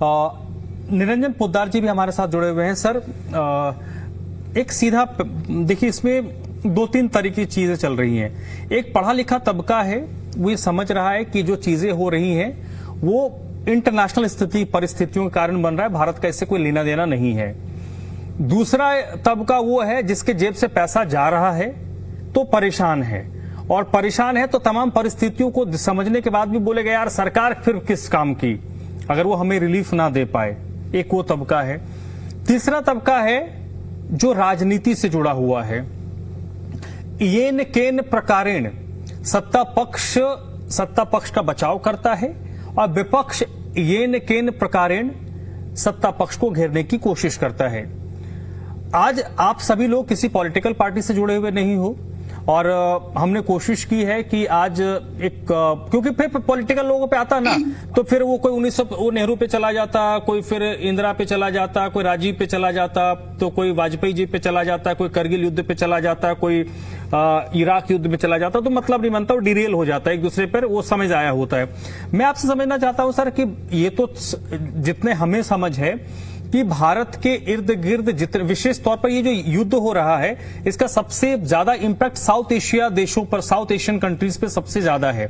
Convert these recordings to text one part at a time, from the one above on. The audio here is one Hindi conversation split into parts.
निरंजन पोद्दार जी भी हमारे साथ जुड़े हुए हैं। सर, एक सीधा देखिए, इसमें दो तीन तरह की चीजें चल रही हैं। एक पढ़ा लिखा तबका है, वो ये समझ रहा है कि जो चीजें हो रही हैं वो इंटरनेशनल स्थिति परिस्थितियों के कारण बन रहा है, भारत का इससे कोई लेना देना नहीं है। दूसरा तबका वो है जिसके जेब से पैसा जा रहा है तो परेशान है, और परेशान है तो तमाम परिस्थितियों को समझने के बाद भी बोलेगा यार सरकार फिर किस काम की अगर वो हमें रिलीफ ना दे पाए। एक वो तबका है। तीसरा तबका है जो राजनीति से जुड़ा हुआ है। येन केन प्रकारेण सत्ता पक्ष का बचाव करता है और विपक्ष येन केन प्रकारेण सत्ता पक्ष को घेरने की कोशिश करता है। आज आप सभी लोग किसी पॉलिटिकल पार्टी से जुड़े हुए नहीं हो, और हमने कोशिश की है कि आज एक, क्योंकि फिर पॉलिटिकल लोगों पे आता ना, तो फिर वो कोई 1900 नेहरू पे चला जाता, कोई फिर इंदिरा पे चला जाता, कोई राजीव पे चला जाता, तो कोई वाजपेयी जी पे चला जाता, कोई करगिल युद्ध पे चला जाता, कोई इराक युद्ध में चला जाता, तो मतलब नहीं बनता, वो डिरेल हो जाता है एक दूसरे पर, वो समझ आया होता है। मैं आपसे समझना चाहता हूं सर कि ये तो जितने हमें समझ है कि भारत के इर्द गिर्द जितने, विशेष तौर पर ये जो युद्ध हो रहा है इसका सबसे ज्यादा इंपैक्ट साउथ एशिया देशों पर, साउथ एशियन कंट्रीज पे सबसे ज्यादा है,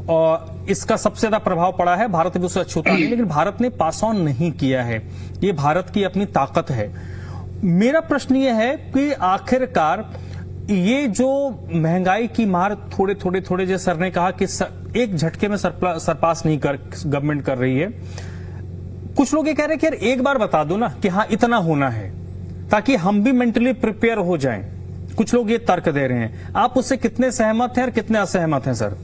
और इसका सबसे ज्यादा प्रभाव पड़ा है। भारत भी उससे अछूता नहीं, लेकिन भारत ने पास ऑन नहीं किया है। ये भारत की अपनी ताकत है। मेरा प्रश्न ये है कि आखिरकार ये जो महंगाई की मार थोड़े जैसे सर ने कहा कि एक झटके में सरपास नहीं गवर्नमेंट कर रही है। कुछ लोग ये कह रहे हैं कि यार एक बार बता दो ना कि हाँ इतना होना है, ताकि हम भी मेंटली प्रिपेयर हो जाएं। कुछ लोग ये तर्क दे रहे हैं, आप उससे कितने सहमत हैं और कितने असहमत हैं सर?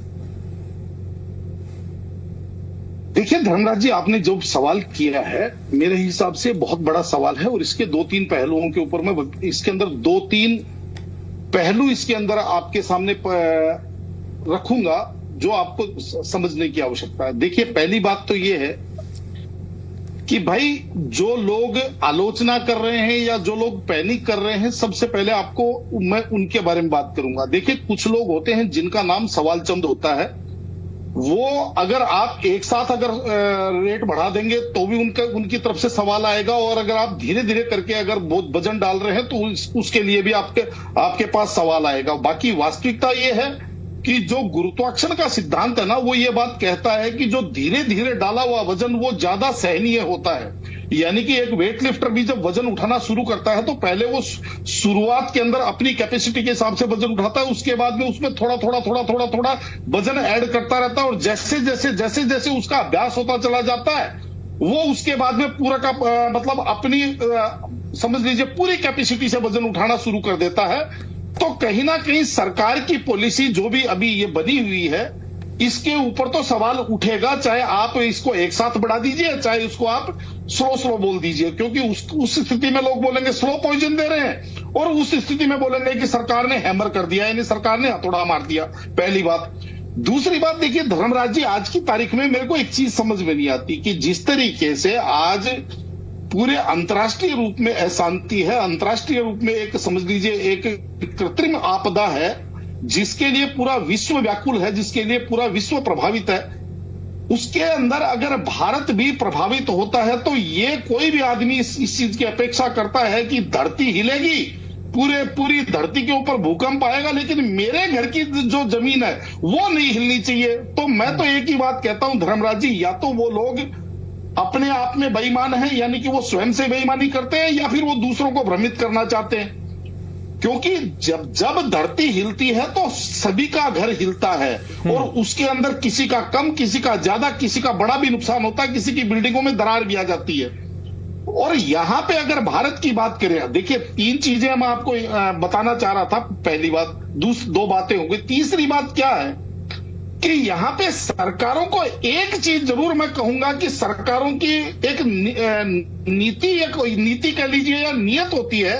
देखिए धर्मराज जी, आपने जो सवाल किया है मेरे हिसाब से बहुत बड़ा सवाल है, और इसके दो तीन पहलुओं के ऊपर मैं इसके अंदर दो तीन पहलू इसके अंदर आपके सामने रखूंगा जो आपको समझने की आवश्यकता है। देखिए, पहली बात तो ये है कि भाई जो लोग आलोचना कर रहे हैं या जो लोग पैनिक कर रहे हैं, सबसे पहले आपको मैं उनके बारे में बात करूंगा। देखिए, कुछ लोग होते हैं जिनका नाम सवाल चंद होता है, वो अगर आप एक साथ अगर रेट बढ़ा देंगे तो भी उनकी तरफ से सवाल आएगा, और अगर आप धीरे धीरे करके अगर बहुत वजन डाल रहे हैं तो उसके लिए भी आपके पास सवाल आएगा। बाकी वास्तविकता ये है कि जो गुरुत्वाकर्षण का सिद्धांत है ना, वो ये बात कहता है कि जो धीरे धीरे डाला हुआ वजन वो ज्यादा सहनीय होता है। यानी कि एक वेट लिफ्टर भी जब वजन उठाना शुरू करता है तो पहले वो शुरुआत के अंदर अपनी कैपेसिटी के हिसाब से वजन उठाता है, उसके बाद में उसमें थोड़ा वजन ऐड करता रहता है, और जैसे जैसे उसका अभ्यास होता चला जाता है वो उसके बाद में पूरा का मतलब अपनी समझ लीजिए पूरी कैपेसिटी से वजन उठाना शुरू कर देता है। तो कहीं ना कहीं सरकार की पॉलिसी जो भी अभी ये बनी हुई है, इसके ऊपर तो सवाल उठेगा, चाहे आप इसको एक साथ बढ़ा दीजिए, चाहे उसको आप स्लो बोल दीजिए, क्योंकि उस स्थिति में लोग बोलेंगे स्लो पॉइजन दे रहे हैं, और उस स्थिति में बोलेंगे कि सरकार ने हैमर कर दिया, यानी सरकार ने हथौड़ा मार दिया। पहली बात। दूसरी बात, देखिए धर्मराज जी, आज की तारीख में मेरे को एक चीज समझ में नहीं आती कि जिस तरीके से आज पूरे अंतर्राष्ट्रीय रूप में अशांति है, अंतर्राष्ट्रीय रूप में एक समझ लीजिए एक कृत्रिम आपदा है जिसके लिए पूरा विश्व व्याकुल है, जिसके लिए पूरा विश्व प्रभावित है, उसके अंदर अगर भारत भी प्रभावित होता है तो ये कोई भी आदमी इस चीज की अपेक्षा करता है कि धरती हिलेगी, पूरी धरती के ऊपर भूकंप आएगा, लेकिन मेरे घर की जो जमीन है वो नहीं हिलनी चाहिए। तो मैं तो एक ही बात कहता हूं धर्मराज जी, या तो वो लोग अपने आप में बेईमान हैं, यानी कि वो स्वयं से बेईमानी करते हैं, या फिर वो दूसरों को भ्रमित करना चाहते हैं। क्योंकि जब धरती हिलती है तो सभी का घर हिलता है, और उसके अंदर किसी का कम, किसी का ज्यादा, किसी का बड़ा भी नुकसान होता है, किसी की बिल्डिंगों में दरार भी आ जाती है। और यहां पे अगर भारत की बात करें, देखिए तीन चीजें मैं आपको बताना चाह रहा था। पहली बात, दो बातें हो गई। तीसरी बात क्या है कि यहां पे सरकारों को एक चीज जरूर मैं कहूंगा कि सरकारों की एक नीति कह लीजिए या नियत होती है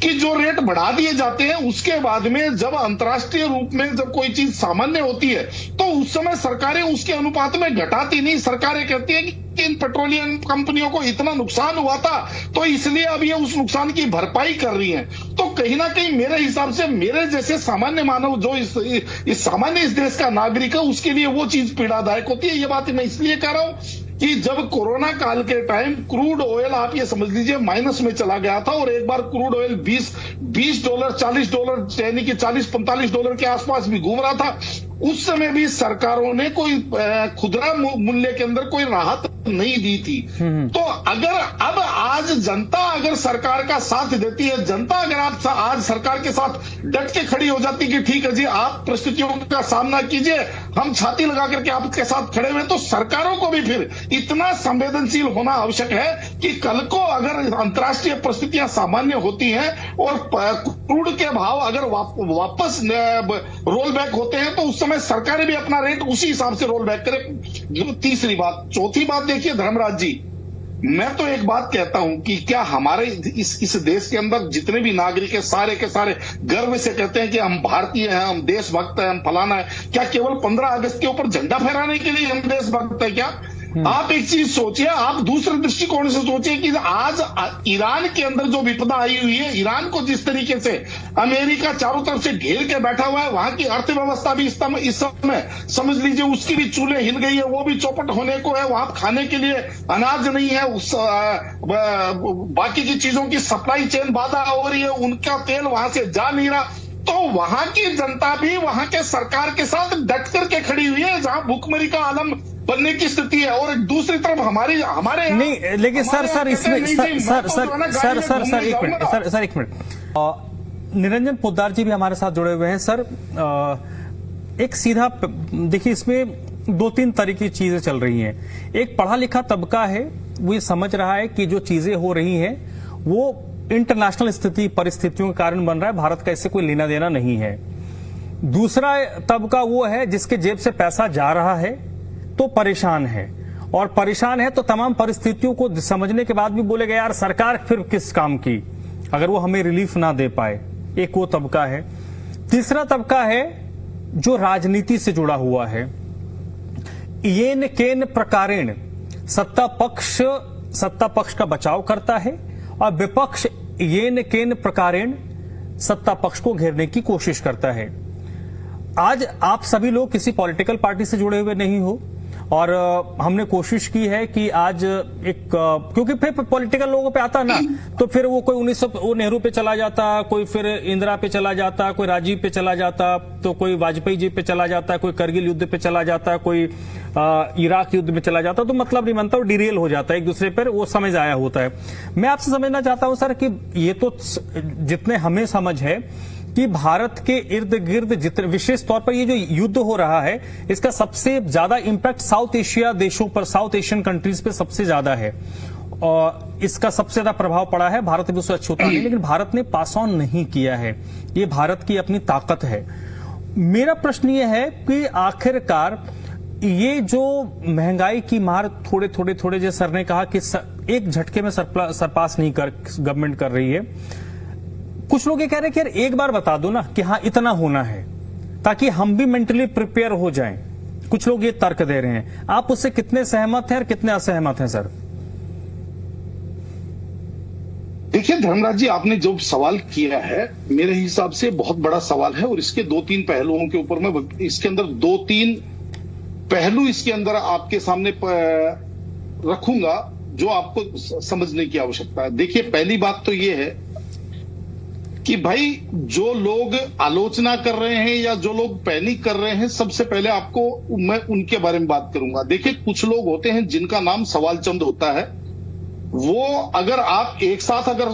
कि जो रेट बढ़ा दिए जाते हैं उसके बाद में जब अंतर्राष्ट्रीय रूप में जब कोई चीज सामान्य होती है तो उस समय सरकारें उसके अनुपात में घटाती नहीं। सरकारें कहती है कि इन पेट्रोलियम कंपनियों को इतना नुकसान हुआ था तो इसलिए अब ये उस नुकसान की भरपाई कर रही हैं। तो कहीं ना कहीं मेरे हिसाब से मेरे जैसे सामान्य मानव जो इस सामान्य इस देश का नागरिक है उसके लिए वो चीज पीड़ादायक होती है। ये बात मैं इसलिए कह रहा हूं कि जब कोरोना काल के टाइम क्रूड ऑयल आप ये समझ लीजिए माइनस में चला गया था और एक बार क्रूड ऑयल 20 डॉलर 40 डॉलर यानी कि 40-45 डॉलर के आसपास भी घूम रहा था, उस समय भी सरकारों ने कोई खुदरा मूल्य के अंदर कोई राहत नहीं दी थी। तो अगर अब आज जनता अगर सरकार का साथ देती है, जनता अगर आप आज सरकार के साथ डट के खड़ी हो जाती कि ठीक है जी आप परिस्थितियों का सामना कीजिए, हम छाती लगा करके आपके साथ खड़े हुए, तो सरकारों को भी फिर इतना संवेदनशील होना आवश्यक है कि कल को अगर अंतर्राष्ट्रीय परिस्थितियां सामान्य होती हैं और क्रूड के भाव अगर वापस रोल बैक होते हैं तो उस समय सरकारें भी अपना रेट उसी हिसाब से रोल बैक करें। तीसरी बात, चौथी बात देखिए धर्मराज जी, मैं तो एक बात कहता हूं कि क्या हमारे इस देश के अंदर जितने भी नागरिक हैं सारे के सारे गर्व से कहते हैं कि हम भारतीय हैं, हम देशभक्त हैं, हम फलाना है, क्या केवल 15 अगस्त के ऊपर झंडा फहराने के लिए हम देशभक्त है क्या? आप एक चीज सोचिए, आप दूसरे दृष्टिकोण से सोचिए कि आज ईरान के अंदर जो विपदा आई हुई है, ईरान को जिस तरीके से अमेरिका चारों तरफ से घेर के बैठा हुआ है, वहां की अर्थव्यवस्था भी इस समय समझ लीजिए उसकी भी चूल्हे हिल गई है, वो भी चौपट होने को है, वहां खाने के लिए अनाज नहीं है, बाकी की चीजों की सप्लाई चेन बाधा हो रही है, उनका तेल वहां से जा नहीं रहा, तो वहां की जनता भी वहां के सरकार के साथ डट करके खड़ी हुई है, जहां भूखमरी का आलम बनने की स्थिति है। और दूसरी तरफ हमारे नहीं, लेकिन सर इसमें सर एक मिनट, निरंजन पोद्दार जी भी हमारे साथ जुड़े हुए हैं। सर एक सीधा देखिए, इसमें 2-3 तरह की चीजें चल रही हैं। एक पढ़ा लिखा तबका है, वो ये समझ रहा है कि जो चीजें हो रही हैं वो इंटरनेशनल परिस्थितियों के कारण बन रहा है, भारत का इससे कोई लेना देना नहीं है। दूसरा तबका वो है जिसके जेब से पैसा जा रहा है तो परेशान है, और परेशान है तो तमाम परिस्थितियों को समझने के बाद भी बोलेगा यार सरकार फिर किस काम की अगर वो हमें रिलीफ ना दे पाए। एक वो तबका है। तीसरा तबका है जो राजनीति से जुड़ा हुआ है। येन केन प्रकारेण सत्ता पक्ष का बचाव करता है और विपक्ष येन केन प्रकारेण सत्ता पक्ष को घेरने की कोशिश करता है। आज आप सभी लोग किसी पॉलिटिकल पार्टी से जुड़े हुए नहीं हो, और हमने कोशिश की है कि आज क्योंकि फिर पॉलिटिकल लोगों पे आता ना, तो फिर वो कोई 1900 नेहरू पे चला जाता, कोई फिर इंदिरा पे चला जाता, कोई राजीव पे चला जाता, तो कोई वाजपेयी जी पे चला जाता, कोई करगिल युद्ध पे चला जाता, कोई इराक युद्ध में चला जाता, तो मतलब नहीं बनता, वो डिरेल हो जाता है एक दूसरे पर, वो समझ आया होता है। मैं आपसे समझना चाहता हूं सर कि ये तो जितने हमें समझ है कि भारत के इर्द गिर्द जितने, विशेष तौर पर ये जो युद्ध हो रहा है इसका सबसे ज्यादा इंपैक्ट साउथ एशिया देशों पर, साउथ एशियन कंट्रीज पे सबसे ज्यादा है, और इसका सबसे ज्यादा प्रभाव पड़ा है। भारत भी उससे अछूता नहीं, लेकिन भारत ने पास ऑन नहीं किया है, ये भारत की अपनी ताकत है। मेरा प्रश्न ये है कि आखिरकार ये जो महंगाई की मार थोड़े जैसे सर ने कहा कि एक झटके में सरपास नहीं गवर्नमेंट कर रही है, कुछ लोग ये कह रहे हैं कि यार एक बार बता दो ना कि हाँ इतना होना है, ताकि हम भी मेंटली प्रिपेयर हो जाएं। कुछ लोग ये तर्क दे रहे हैं, आप उससे कितने सहमत हैं और कितने असहमत हैं सर? देखिए धर्मराज जी, आपने जो सवाल किया है मेरे हिसाब से बहुत बड़ा सवाल है, और इसके 2-3 पहलुओं के ऊपर मैं इसके अंदर 2-3 पहलू इसके अंदर आपके सामने रखूंगा जो आपको समझने की आवश्यकता है। देखिए पहली बात तो ये है कि भाई जो लोग आलोचना कर रहे हैं या जो लोग पैनिक कर रहे हैं, सबसे पहले आपको मैं उनके बारे में बात करूंगा। देखिए कुछ लोग होते हैं जिनका नाम सवाल चंद होता है, वो अगर आप एक साथ अगर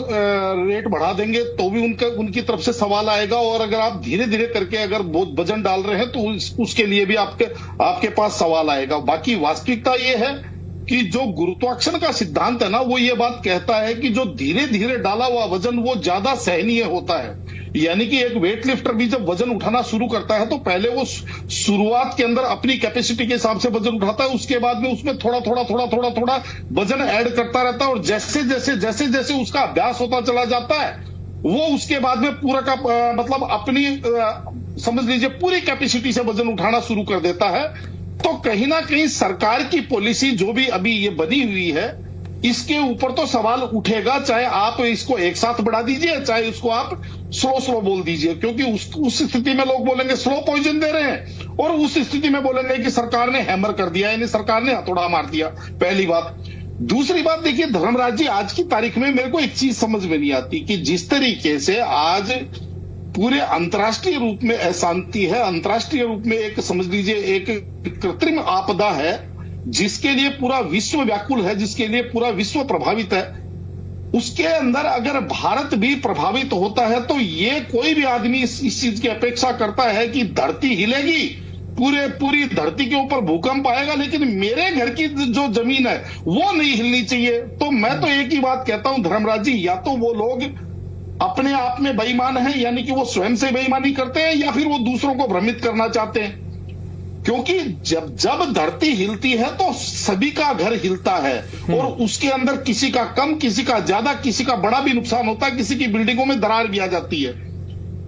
रेट बढ़ा देंगे तो भी उनकी तरफ से सवाल आएगा, और अगर आप धीरे धीरे करके अगर बहुत वजन डाल रहे हैं तो उसके लिए भी आपके पास सवाल आएगा। बाकी वास्तविकता ये है कि जो गुरुत्वाकर्षण का सिद्धांत है ना, वो ये बात कहता है कि जो धीरे धीरे डाला हुआ वजन वो ज्यादा सहनीय होता है। यानी कि एक वेट लिफ्टर भी जब वजन उठाना शुरू करता है तो पहले वो शुरुआत के अंदर अपनी कैपेसिटी के हिसाब से वजन उठाता है, उसके बाद में उसमें थोड़ा वजन ऐड करता रहता है, और जैसे जैसे उसका अभ्यास होता चला जाता है वो उसके बाद में पूरा का मतलब अपनी समझ लीजिए पूरी कैपेसिटी से वजन उठाना शुरू कर देता है। तो कहीं ना कहीं सरकार की पॉलिसी जो भी अभी ये बनी हुई है, इसके ऊपर तो सवाल उठेगा, चाहे आप इसको एक साथ बढ़ा दीजिए, चाहे इसको आप स्लो बोल दीजिए, क्योंकि उस स्थिति में लोग बोलेंगे स्लो पॉइजन दे रहे हैं, और उस स्थिति में बोलेंगे कि सरकार ने हैमर कर दिया, यानी सरकार ने हथौड़ा मार दिया। पहली बात। दूसरी बात, देखिए धर्मराज जी, आज की तारीख में मेरे को एक चीज समझ में नहीं आती कि जिस तरीके से आज पूरे अंतर्राष्ट्रीय रूप में अशांति है, अंतर्राष्ट्रीय रूप में एक समझ लीजिए एक कृत्रिम आपदा है, जिसके लिए पूरा विश्व व्याकुल है, जिसके लिए पूरा विश्व प्रभावित है, उसके अंदर अगर भारत भी प्रभावित होता है तो ये कोई भी आदमी इस चीज की अपेक्षा करता है कि धरती हिलेगी, पूरी धरती के ऊपर भूकंप आएगा, लेकिन मेरे घर की जो जमीन है वो नहीं हिलनी चाहिए। तो मैं तो एक ही बात कहता हूं धर्मराज जी, या तो वो लोग अपने आप में बेईमान हैं, यानी कि वो स्वयं से बेईमानी करते हैं, या फिर वो दूसरों को भ्रमित करना चाहते हैं। क्योंकि जब धरती हिलती है तो सभी का घर हिलता है, और उसके अंदर किसी का कम, किसी का ज्यादा, किसी का बड़ा भी नुकसान होता है, किसी की बिल्डिंगों में दरार भी आ जाती है।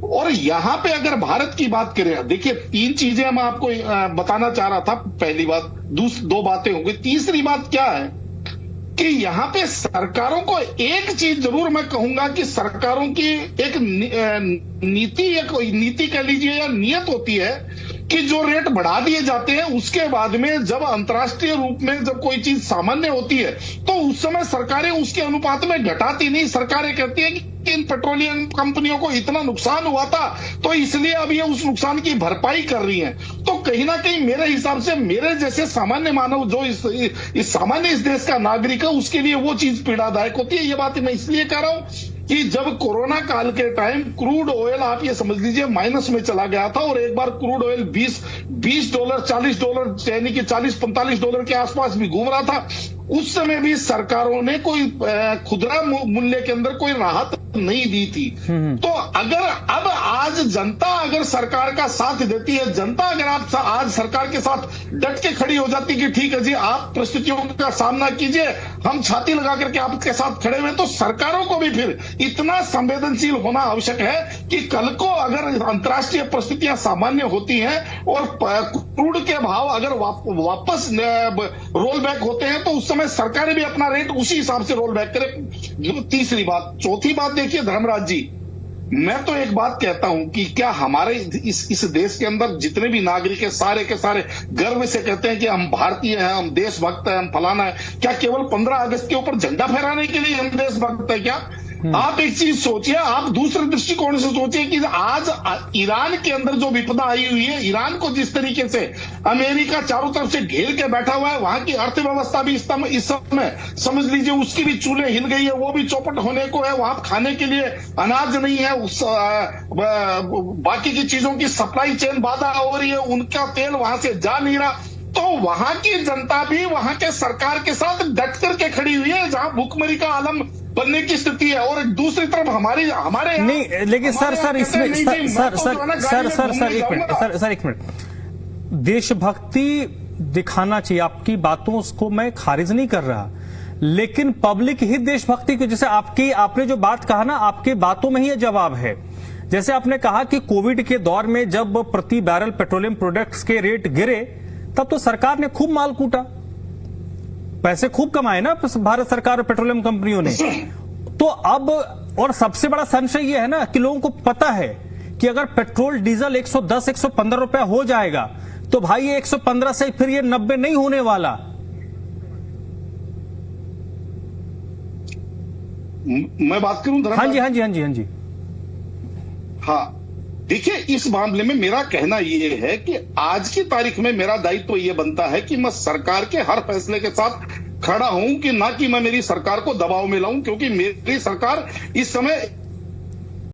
और यहां पे अगर भारत की बात करें, देखिए 3 चीजें मैं आपको बताना चाह रहा था। पहली बात, 2 बातें होंगी। तीसरी बात क्या है कि यहां पे सरकारों को एक चीज जरूर मैं कहूंगा कि सरकारों की एक नीति कह लीजिए या नियत होती है कि जो रेट बढ़ा दिए जाते हैं, उसके बाद में जब अंतर्राष्ट्रीय रूप में जब कोई चीज सामान्य होती है तो उस समय सरकारें उसके अनुपात में घटाती नहीं। सरकारें कहती है कि इन पेट्रोलियम कंपनियों को इतना नुकसान हुआ था तो इसलिए अब ये उस नुकसान की भरपाई कर रही हैं। तो कहीं ना कहीं मेरे हिसाब से मेरे जैसे सामान्य मानव जो इस सामान्य इस देश का नागरिक है, उसके लिए वो चीज पीड़ादायक होती है। ये बात मैं इसलिए कह रहा हूं कि जब कोरोना काल के टाइम क्रूड ऑयल आप ये समझ लीजिए माइनस में चला गया था, और एक बार क्रूड ऑयल $20 $40 यानी कि $40-45 के आसपास भी घूम रहा था, उस समय भी सरकारों ने कोई खुदरा मूल्य के अंदर कोई राहत नहीं दी थी। तो अगर अब आज जनता अगर सरकार का साथ देती है, जनता अगर आप आज सरकार के साथ डट के खड़ी हो जाती कि ठीक है जी, आप परिस्थितियों का सामना कीजिए, हम छाती लगा करके आपके साथ खड़े हुए, तो सरकारों को भी फिर इतना संवेदनशील होना आवश्यक है कि कल को अगर अंतर्राष्ट्रीय परिस्थितियां सामान्य होती हैं और क्रूड के भाव अगर वापस रोल बैक होते हैं, तो उस समय सरकारें भी अपना रेट उसी हिसाब से रोल बैक करें। तीसरी बात। चौथी बात, देखिए धर्मराज जी, मैं तो एक बात कहता हूं कि क्या हमारे इस देश के अंदर जितने भी नागरिक हैं, सारे के सारे गर्व से कहते हैं कि हम भारतीय हैं, हम देशभक्त हैं, हम फलाना है। क्या केवल 15 अगस्त के ऊपर झंडा फहराने के लिए हम देशभक्त है क्या? आप एक चीज सोचिए, आप दूसरे दृष्टिकोण से सोचिए कि आज ईरान के अंदर जो विपदा आई हुई है, ईरान को जिस तरीके से अमेरिका चारों तरफ से घेर के बैठा हुआ है, वहां की अर्थव्यवस्था भी इस समय समझ लीजिए उसकी भी चूल्हे हिल गई है, वो भी चौपट होने को है। वहां खाने के लिए अनाज नहीं है, बाकी की चीजों की सप्लाई चेन बाधा हो रही है, उनका तेल वहां से जा नहीं रहा। तो वहां की जनता भी वहां के सरकार के साथ डट करके खड़ी हुई है, जहां भूखमरी का आलम बनने की स्थिति है। और दूसरी तरफ हमारे नहीं, लेकिन सर एक मिनट, देशभक्ति दिखाना चाहिए, आपकी बातों को मैं खारिज नहीं कर रहा, लेकिन पब्लिक ही देशभक्ति की, जैसे आपने जो बात कहा ना, आपके बातों में ही ये जवाब है। जैसे आपने कहा कि कोविड के दौर में जब प्रति बैरल पेट्रोलियम प्रोडक्ट्स के रेट गिरे, तब तो सरकार ने खूब माल कूटा, पैसे खूब कमाए ना भारत सरकार और पेट्रोलियम कंपनियों ने। तो अब, और सबसे बड़ा संशय यह है ना कि लोगों को पता है कि अगर पेट्रोल डीजल 110-115 रुपया हो जाएगा तो भाई ये 115 से फिर ये 90 नहीं होने वाला। मैं बात करूं? हाँ जी। हाँ, देखिए इस मामले में मेरा कहना यह है कि आज की तारीख में मेरा दायित्व यह बनता है कि मैं सरकार के हर फैसले के साथ खड़ा हूं, कि ना कि मैं मेरी सरकार को दबाव में लाऊं, क्योंकि मेरी सरकार इस समय